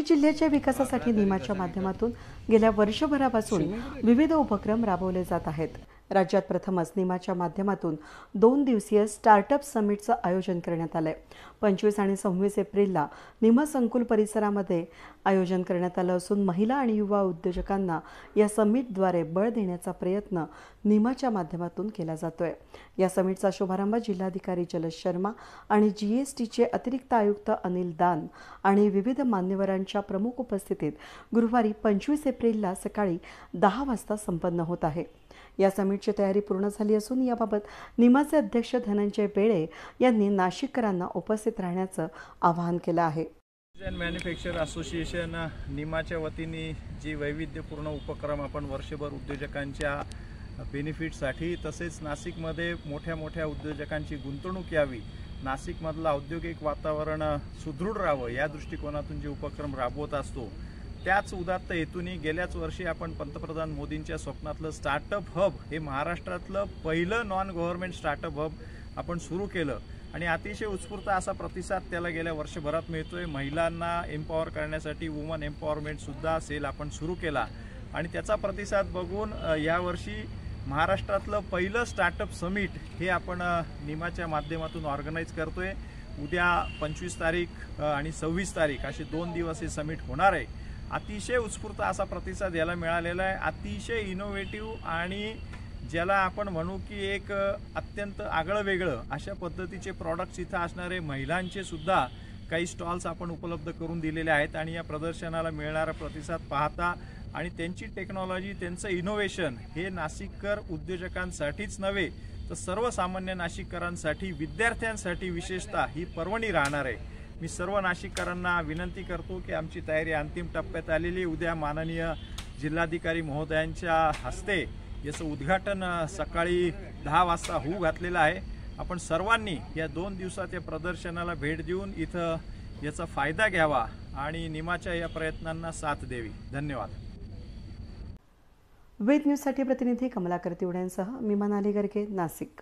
नाशिक जिल्ह्याच्या विकासासाठी निमाच्या माध्यमातून गेल्या वर्षभरापासून विविध उपक्रम राबवले जात आहेत। राज्यात प्रथमच निमाच्या माध्यमातून 2 दिवसीय स्टार्टअप समिटचं आयोजन करण्यात आलंय। 25 आणि 26 एप्रिलला निमा संकुल परिसरामध्ये आयोजन करण्यात आलं असून महिला आणि युवा उद्योजकांना या समिटद्वारे बळ देण्याचा प्रयत्न निमाच्या माध्यमातून केला जातोय। या समिटचा शुभारंभ जिल्हाधिकारी जलज शर्मा आणि जीएसटीचे अतिरिक्त आयुक्त अनिल दान आणि विविध मान्यवरांच्या प्रमुख उपस्थितीत गुरुवारी 25 एप्रिलला सकाळी 10 वाजता संपन्न होत आहे। या समिटची तयारी पूर्ण झाली असून याबाबत निमाचे अध्यक्ष धनंजय बेळे यांनी नाशिककरांना उपस्थित राहण्याचं आवाहन केलं आहे। मॅन्युफॅक्चर असोसिएशन निमाच्या वतीने जी वैविध्यपूर्ण उपक्रम आपण वर्षभर उद्योजकांच्या बेनिफिटसाठी तसेच नाशिकमध्ये मोठ्या उद्योजकांची गुंतवणूक यावी, नाशिकमधलं औद्योगिक वातावरण सुदृढ राहावं या दृष्टिकोनातून जे उपक्रम राबवत असतो, त्याच उदात्त हेतूने गेल्याच वर्षी आपण पंतप्रधान मोदींच्या स्वप्नातलं स्टार्टअप हब हे महाराष्ट्रातलं पहिलं नॉन गव्हर्नमेंट स्टार्टअप हब आपण सुरू केलं आणि अतिशय उत्स्फूर्त असा प्रतिसाद त्याला गेल्या वर्षभरात मिळतोय। महिलांना एम्पॉवर करण्यासाठी वुमन एम्पॉवरमेंट सुद्धा सेल आपण सुरू केला आणि त्याचा प्रतिसाद बघून यावर्षी महाराष्ट्रातलं पहिलं स्टार्टअप समिट हे आपण निमाच्या माध्यमातून ऑर्गनाइज करतोय। उद्या 25 तारीख आणि 26 तारीख असे 2 दिवस हे समिट होणार आहे। अतिशय उत्स्फूर्त असा प्रतिसाद याला मिळालेला आहे। अतिशय इनोव्हेटिव्ह आणि ज्याला आपण म्हणू की एक अत्यंत आगळं वेगळं अशा पद्धतीचे प्रॉडक्ट्स इथं असणारे महिलांचे सुद्धा काही स्टॉल्स आपण उपलब्ध करून दिलेले आहेत आणि या प्रदर्शनाला मिळणारा प्रतिसाद पाहता आणि त्यांची टेक्नॉलॉजी, त्यांचं इनोव्हेशन हे नाशिककर उद्योजकांसाठीच नव्हे तर सर्वसामान्य नाशिककरांसाठी, विद्यार्थ्यांसाठी विशेषतः ही पर्वणी राहणार आहे। मी सर्व नाशिककरांना विनंती करतो की आमची तयारी अंतिम टप्प्यात आलेली। उद्या माननीय जिल्हाधिकारी महोदयांच्या हस्ते याचं उद्घाटन सकाळी 10 वाजता होऊ घातलेलं आहे। आपण सर्वांनी या 2 दिवसात या प्रदर्शनाला भेट देऊन इथं याचा फायदा घ्यावा आणि निमाच्या या प्रयत्नांना साथ द्यावी। धन्यवाद। वेद न्यूजसाठी प्रतिनिधी कमलाकर तिवड्यांसह मी मनाली गर्गे, नाशिक।